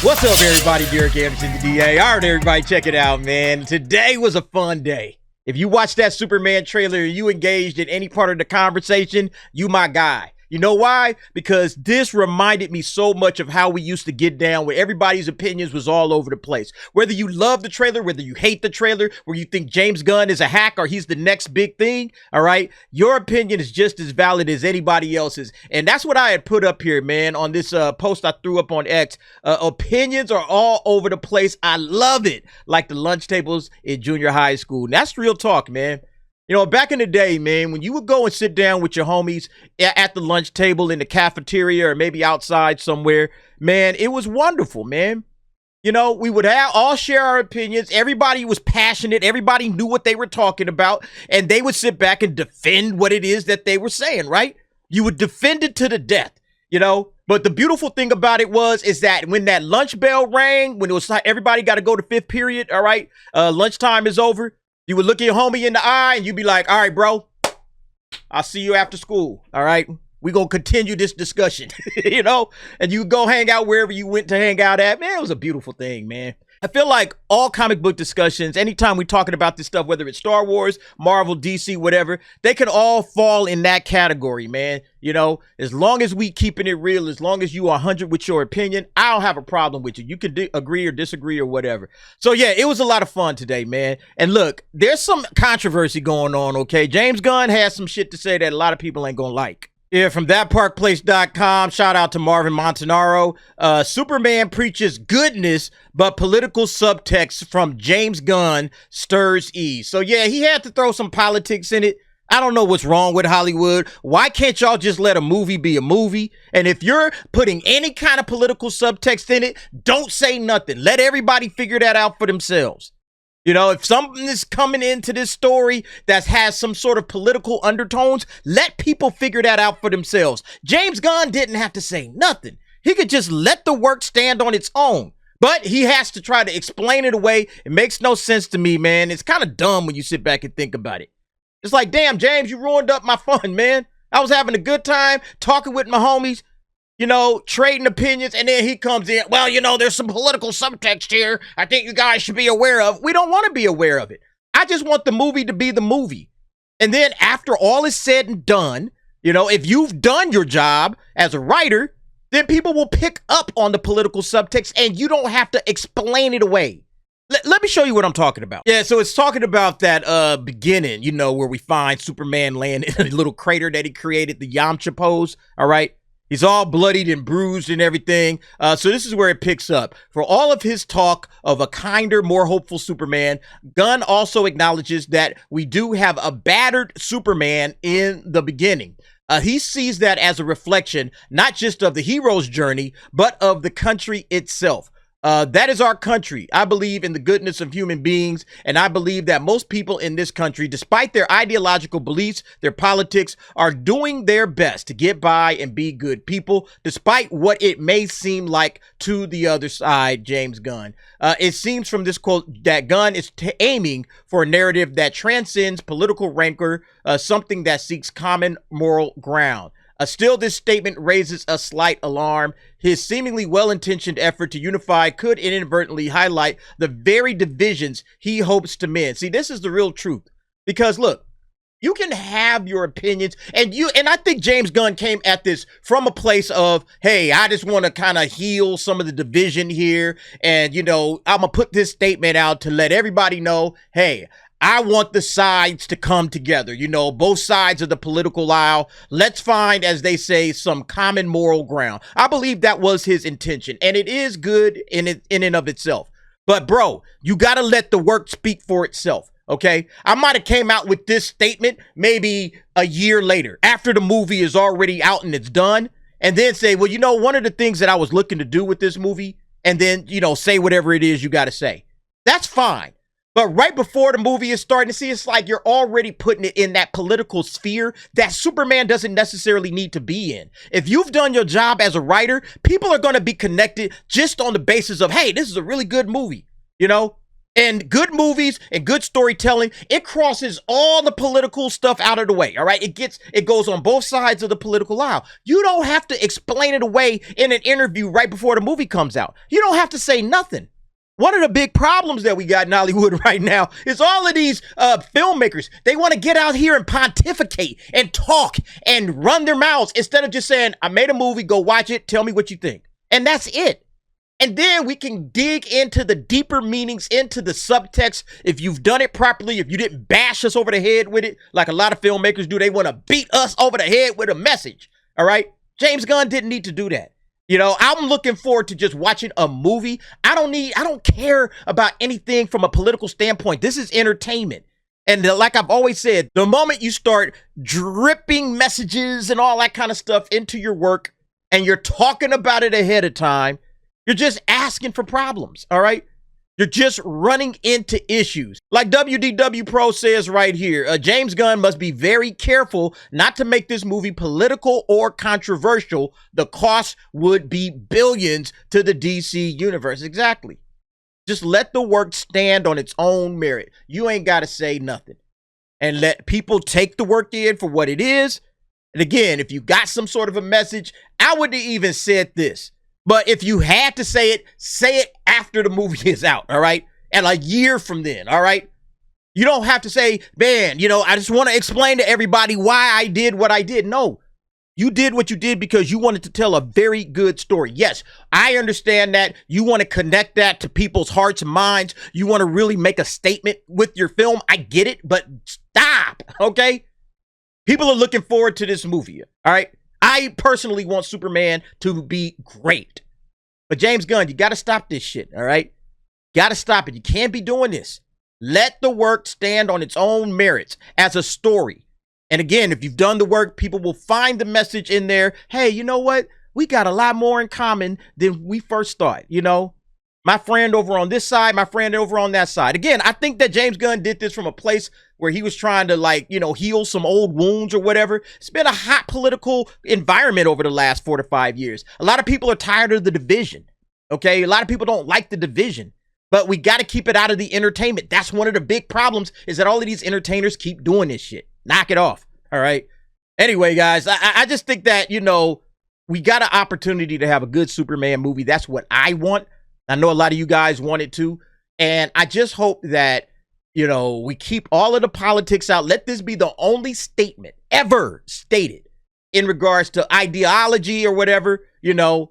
What's up, everybody? Derek Anderson, the DA. All right, everybody, check it out, man. Today was a fun day. If you watched that Superman trailer, you engaged in any part of the conversation, you my guy. You know why? Because this reminded me so much of how we used to get down, where everybody's opinions was all over the place. Whether you love the trailer, whether you hate the trailer, where you think James Gunn is a hack or he's the next big thing, all right? Your opinion is just as valid as anybody else's. And that's what I had put up here, man, on this post I threw up on X. Opinions are all over the place. I love it. Like the lunch tables in junior high school. And that's real talk, man. You know, back in the day, man, when you would go and sit down with your homies at the lunch table in the cafeteria or maybe outside somewhere, man, it was wonderful, man. You know, we would all share our opinions. Everybody was passionate. Everybody knew what they were talking about. And they would sit back and defend what it is that they were saying, right? You would defend it to the death, you know? But the beautiful thing about it is that when that lunch bell rang, when it was like everybody got to go to fifth period, all right, lunchtime is over. You would look your homie in the eye and you'd be like, all right, bro, I'll see you after school. All right. We're going to continue this discussion, you know, and you go hang out wherever you went to hang out at. Man, it was a beautiful thing, man. I feel like all comic book discussions, anytime we're talking about this stuff, whether it's Star Wars, Marvel, DC, whatever, they can all fall in that category, man. You know, as long as we keeping it real, as long as you are 100 with your opinion, I don't have a problem with you. You can agree or disagree or whatever. So, yeah, it was a lot of fun today, man. And look, there's some controversy going on, okay? James Gunn has some shit to say that a lot of people ain't gonna like. Yeah, from thatparkplace.com, shout out to Marvin Montanaro. Superman preaches goodness, but political subtext from James Gunn stirs ease. So, yeah, he had to throw some politics in it. I don't know what's wrong with Hollywood. Why can't y'all just let a movie be a movie? And if you're putting any kind of political subtext in it, don't say nothing. Let everybody figure that out for themselves. You know, if something is coming into this story that has some sort of political undertones, let people figure that out for themselves. James Gunn didn't have to say nothing. He could just let the work stand on its own. But he has to try to explain it away. It makes no sense to me, man. It's kind of dumb when you sit back and think about it. It's like, damn, James, you ruined up my fun, man. I was having a good time talking with my homies, you know, trading opinions, and then he comes in, well, you know, there's some political subtext here I think you guys should be aware of. We don't want to be aware of it. I just want the movie to be the movie. And then after all is said and done, you know, if you've done your job as a writer, then people will pick up on the political subtext and you don't have to explain it away. Let me show you what I'm talking about. Yeah, so it's talking about that beginning, you know, where we find Superman laying in a little crater that he created, the Yamcha pose, all right? He's all bloodied and bruised and everything. So this is where it picks up. For all of his talk of a kinder, more hopeful Superman, Gunn also acknowledges that we do have a battered Superman in the beginning. He sees that as a reflection, not just of the hero's journey, but of the country itself. That is our country. I believe in the goodness of human beings, and I believe that most people in this country, despite their ideological beliefs, their politics, are doing their best to get by and be good people, despite what it may seem like to the other side, James Gunn. It seems from this quote that Gunn is aiming for a narrative that transcends political rancor, something that seeks common moral ground. Still, this statement raises a slight alarm. His seemingly well-intentioned effort to unify could inadvertently highlight the very divisions he hopes to mend. See, this is the real truth. Because look, you can have your opinions, and I think James Gunn came at this from a place of, hey, I just want to kind of heal some of the division here, and you know, I'm gonna put this statement out to let everybody know, hey, I want the sides to come together, you know, both sides of the political aisle. Let's find, as they say, some common moral ground. I believe that was his intention, and it is good in and of itself. But bro, you got to let the work speak for itself, okay? I might have came out with this statement maybe a year later, after the movie is already out and it's done, and then say, well, you know, one of the things that I was looking to do with this movie, and then, you know, say whatever it is you got to say. That's fine. But right before the movie is starting to see, it's like you're already putting it in that political sphere that Superman doesn't necessarily need to be in. If you've done your job as a writer, people are going to be connected just on the basis of, hey, this is a really good movie, you know? And good movies and good storytelling, it crosses all the political stuff out of the way. All right. It goes on both sides of the political aisle. You don't have to explain it away in an interview right before the movie comes out. You don't have to say nothing. One of the big problems that we got in Hollywood right now is all of these filmmakers. They want to get out here and pontificate and talk and run their mouths instead of just saying, I made a movie, go watch it, tell me what you think. And that's it. And then we can dig into the deeper meanings, into the subtext. If you've done it properly, if you didn't bash us over the head with it, like a lot of filmmakers do, they want to beat us over the head with a message. All right. James Gunn didn't need to do that. You know, I'm looking forward to just watching a movie. I don't care about anything from a political standpoint. This is entertainment. And like I've always said, the moment you start dripping messages and all that kind of stuff into your work and you're talking about it ahead of time, you're just asking for problems, all right? You're just running into issues. Like WDW Pro says right here, James Gunn must be very careful not to make this movie political or controversial. The cost would be billions to the DC universe. Exactly. Just let the work stand on its own merit. You ain't got to say nothing. And let people take the work in for what it is. And again, if you got some sort of a message, I wouldn't have even said this. But if you had to say it after the movie is out, all right? And a year from then, all right? You don't have to say, man, you know, I just want to explain to everybody why I did what I did. No, you did what you did because you wanted to tell a very good story. Yes, I understand that. You want to connect that to people's hearts and minds. You want to really make a statement with your film. I get it, but stop, okay? People are looking forward to this movie, all right? I personally want Superman to be great. But James Gunn, you got to stop this shit, all right? Got to stop it. You can't be doing this. Let the work stand on its own merits as a story. And again, if you've done the work, people will find the message in there. Hey, you know what? We got a lot more in common than we first thought, you know? My friend over on this side, my friend over on that side. Again, I think that James Gunn did this from a place where he was trying to, like, you know, heal some old wounds or whatever. It's been a hot political environment over the last 4 to 5 years. A lot of people are tired of the division, okay? A lot of people don't like the division, but we got to keep it out of the entertainment. That's one of the big problems, is that all of these entertainers keep doing this shit. Knock it off, all right? Anyway, guys, I just think that, you know, we got an opportunity to have a good Superman movie. That's what I want. I know a lot of you guys want it to, and I just hope that, you know, we keep all of the politics out. Let this be the only statement ever stated in regards to ideology or whatever, you know,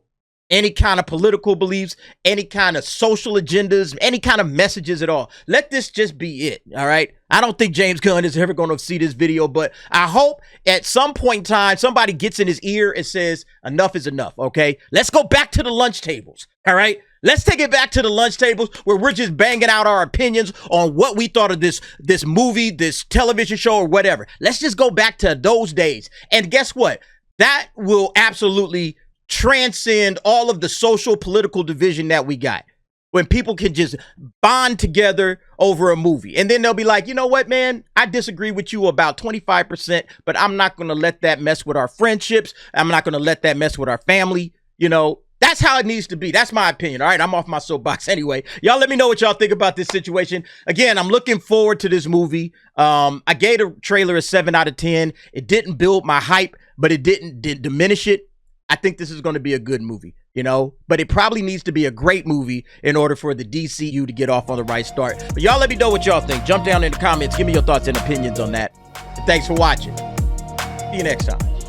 any kind of political beliefs, any kind of social agendas, any kind of messages at all. Let this just be it, all right? I don't think James Gunn is ever going to see this video, but I hope at some point in time, somebody gets in his ear and says, enough is enough, okay? Let's go back to the lunch tables, all right? Let's take it back to the lunch tables where we're just banging out our opinions on what we thought of this movie, this television show, or whatever. Let's just go back to those days. And guess what? That will absolutely transcend all of the social political division that we got, when people can just bond together over a movie. And then they'll be like, you know what, man, I disagree with you about 25%, but I'm not going to let that mess with our friendships. I'm not going to let that mess with our family. You know, that's how it needs to be. That's my opinion. All right, I'm off my soapbox anyway. Y'all let me know what y'all think about this situation. Again, I'm looking forward to this movie. I gave the trailer a 7 out of 10. It didn't build my hype, but it didn't diminish it. I think this is going to be a good movie, you know, but it probably needs to be a great movie in order for the DCU to get off on the right start. But y'all let me know what y'all think. Jump down in the comments. Give me your thoughts and opinions on that. And thanks for watching. See you next time.